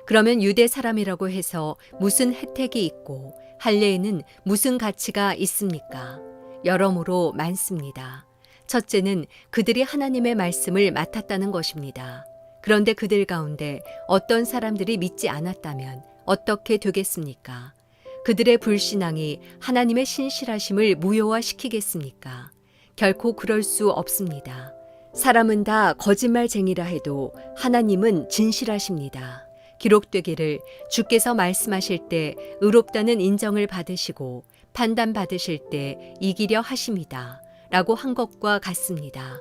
그러면 유대 사람이라고 해서 무슨 혜택이 있고 할례에는 무슨 가치가 있습니까? 여러모로 많습니다. 첫째는 그들이 하나님의 말씀을 맡았다는 것입니다. 그런데 그들 가운데 어떤 사람들이 믿지 않았다면 어떻게 되겠습니까? 그들의 불신앙이 하나님의 신실하심을 무효화시키겠습니까? 결코 그럴 수 없습니다. 사람은 다 거짓말쟁이라 해도 하나님은 진실하십니다. 기록되기를 주께서 말씀하실 때 의롭다는 인정을 받으시고 판단받으실 때 이기려 하심이다 라고 한 것과 같습니다.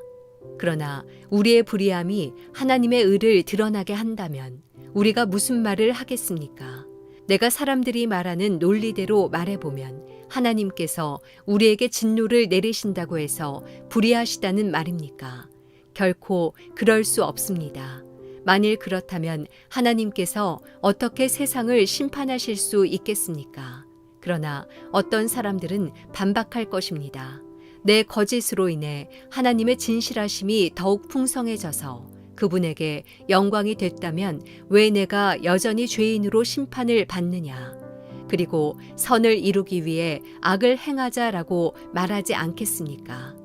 그러나 우리의 불의함이 하나님의 의를 드러나게 한다면 우리가 무슨 말을 하겠습니까? 내가 사람들이 말하는 논리대로 말해보면 하나님께서 우리에게 진노를 내리신다고 해서 불의하시다는 말입니까? 결코 그럴 수 없습니다. 만일 그렇다면 하나님께서 어떻게 세상을 심판하실 수 있겠습니까? 그러나 어떤 사람들은 반박할 것입니다. 내 거짓으로 인해 하나님의 진실하심이 더욱 풍성해져서 그분에게 영광이 됐다면 왜 내가 여전히 죄인으로 심판을 받느냐? 그리고 선을 이루기 위해 악을 행하자라고 말하지 않겠습니까?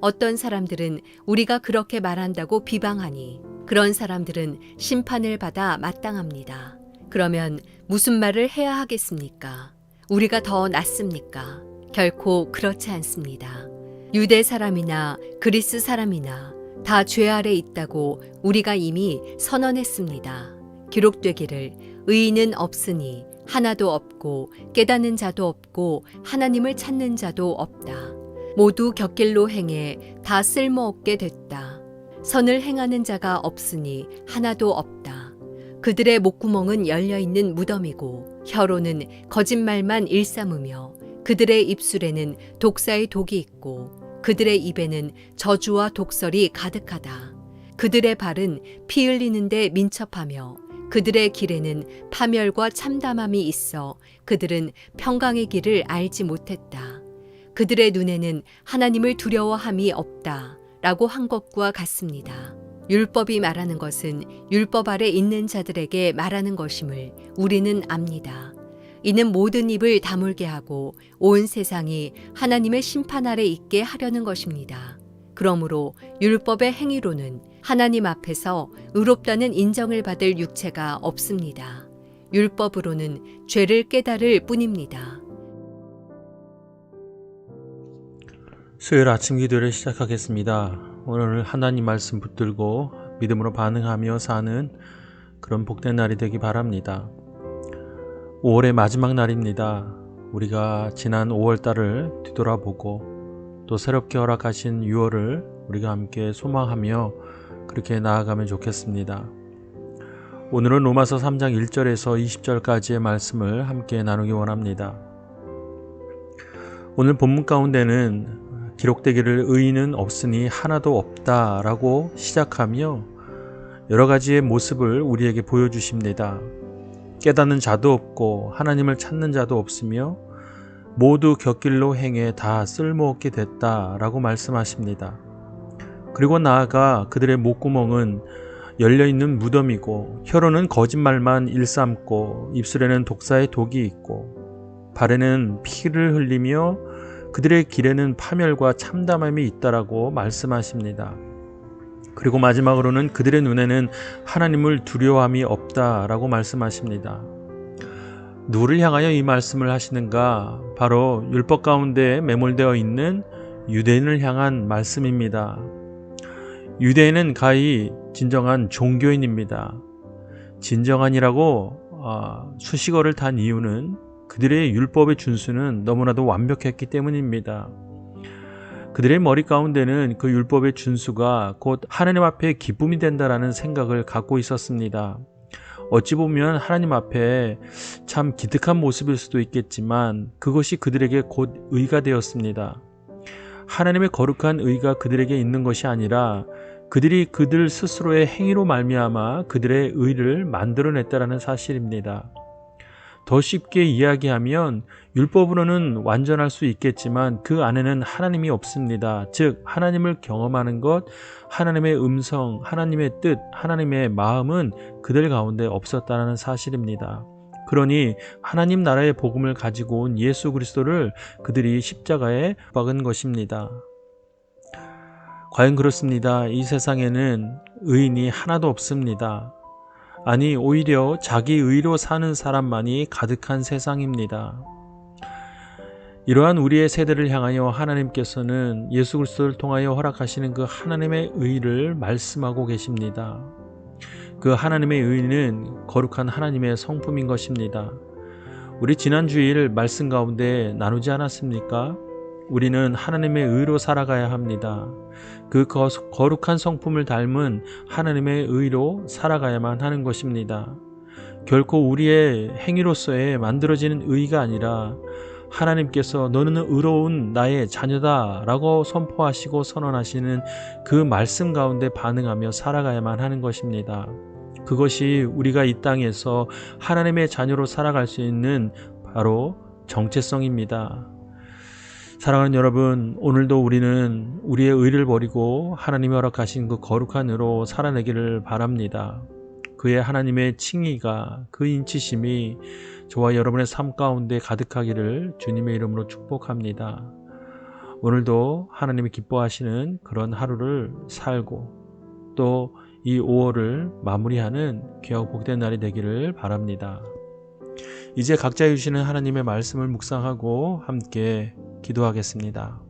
어떤 사람들은 우리가 그렇게 말한다고 비방하니 그런 사람들은 심판을 받아 마땅합니다. 그러면 무슨 말을 해야 하겠습니까? 우리가 더 낫습니까? 결코 그렇지 않습니다. 유대 사람이나 그리스 사람이나 다 죄 아래 있다고 우리가 이미 선언했습니다. 기록되기를 의인은 없으니 하나도 없고 깨닫는 자도 없고 하나님을 찾는 자도 없다. 모두 곁길로 행해 다 쓸모없게 됐다. 선을 행하는 자가 없으니 하나도 없다. 그들의 목구멍은 열려있는 무덤이고 혀로는 거짓말만 일삼으며 그들의 입술에는 독사의 독이 있고 그들의 입에는 저주와 독설이 가득하다. 그들의 발은 피 흘리는데 민첩하며 그들의 길에는 파멸과 참담함이 있어 그들은 평강의 길을 알지 못했다. 그들의 눈에는 하나님을 두려워함이 없다 라고 한 것과 같습니다. 율법이 말하는 것은 율법 아래 있는 자들에게 말하는 것임을 우리는 압니다. 이는 모든 입을 다물게 하고 온 세상이 하나님의 심판 아래 있게 하려는 것입니다. 그러므로 율법의 행위로는 하나님 앞에서 의롭다는 인정을 받을 육체가 없습니다. 율법으로는 죄를 깨달을 뿐입니다. 수요일 아침 기도를 시작하겠습니다. 오늘 하나님 말씀 붙들고 믿음으로 반응하며 사는 그런 복된 날이 되기 바랍니다. 5월의 마지막 날입니다. 우리가 지난 5월달을 뒤돌아보고 또 새롭게 허락하신 6월을 우리가 함께 소망하며 그렇게 나아가면 좋겠습니다. 오늘은 로마서 3장 1절에서 20절까지의 말씀을 함께 나누기 원합니다. 오늘 본문 가운데는 기록되기를 의인은 없으니 하나도 없다라고 시작하며 여러 가지의 모습을 우리에게 보여주십니다. 깨닫는 자도 없고 하나님을 찾는 자도 없으며 모두 곁길로 행해 다 쓸모없게 됐다라고 말씀하십니다. 그리고 나아가 그들의 목구멍은 열려있는 무덤이고 혀로는 거짓말만 일삼고 입술에는 독사의 독이 있고 발에는 피를 흘리며 그들의 길에는 파멸과 참담함이 있다라고 말씀하십니다. 그리고 마지막으로는 그들의 눈에는 하나님을 두려워함이 없다라고 말씀하십니다. 누구를 향하여 이 말씀을 하시는가? 바로 율법 가운데 매몰되어 있는 유대인을 향한 말씀입니다. 유대인은 가히 진정한 종교인입니다. 진정한이라고 수식어를 단 이유는 그들의 율법의 준수는 너무나도 완벽했기 때문입니다. 그들의 머리 가운데는 그 율법의 준수가 곧 하나님 앞에 기쁨이 된다라는 생각을 갖고 있었습니다. 어찌 보면 하나님 앞에 참 기특한 모습일 수도 있겠지만 그것이 그들에게 곧 의가 되었습니다. 하나님의 거룩한 의가 그들에게 있는 것이 아니라 그들이 그들 스스로의 행위로 말미암아 그들의 의를 만들어냈다라는 사실입니다. 더 쉽게 이야기하면 율법으로는 완전할 수 있겠지만 그 안에는 하나님이 없습니다. 즉 하나님을 경험하는 것, 하나님의 음성, 하나님의 뜻, 하나님의 마음은 그들 가운데 없었다는 사실입니다. 그러니 하나님 나라의 복음을 가지고 온 예수 그리스도를 그들이 십자가에 박은 것입니다. 과연 그렇습니다. 이 세상에는 의인이 하나도 없습니다. 아니 오히려 자기 의로 사는 사람만이 가득한 세상입니다. 이러한 우리의 세대를 향하여 하나님께서는 예수 그리스도를 통하여 허락하시는 그 하나님의 의를 말씀하고 계십니다. 그 하나님의 의는 거룩한 하나님의 성품인 것입니다. 우리 지난 주일 말씀 가운데 나누지 않았습니까? 우리는 하나님의 의로 살아가야 합니다. 그 거룩한 성품을 닮은 하나님의 의로 살아가야만 하는 것입니다. 결코 우리의 행위로서의 만들어지는 의가 아니라 하나님께서 너는 의로운 나의 자녀다 라고 선포하시고 선언하시는 그 말씀 가운데 반응하며 살아가야만 하는 것입니다. 그것이 우리가 이 땅에서 하나님의 자녀로 살아갈 수 있는 바로 정체성입니다. 사랑하는 여러분, 오늘도 우리는 우리의 의를 버리고 하나님이 허락하신 그 거룩한 의로 살아내기를 바랍니다. 그의 하나님의 칭의가, 그 인치심이 저와 여러분의 삶 가운데 가득하기를 주님의 이름으로 축복합니다. 오늘도 하나님이 기뻐하시는 그런 하루를 살고 또 이 5월을 마무리하는 귀하고 복된 날이 되기를 바랍니다. 이제 각자 주시는 하나님의 말씀을 묵상하고 함께 기도하겠습니다.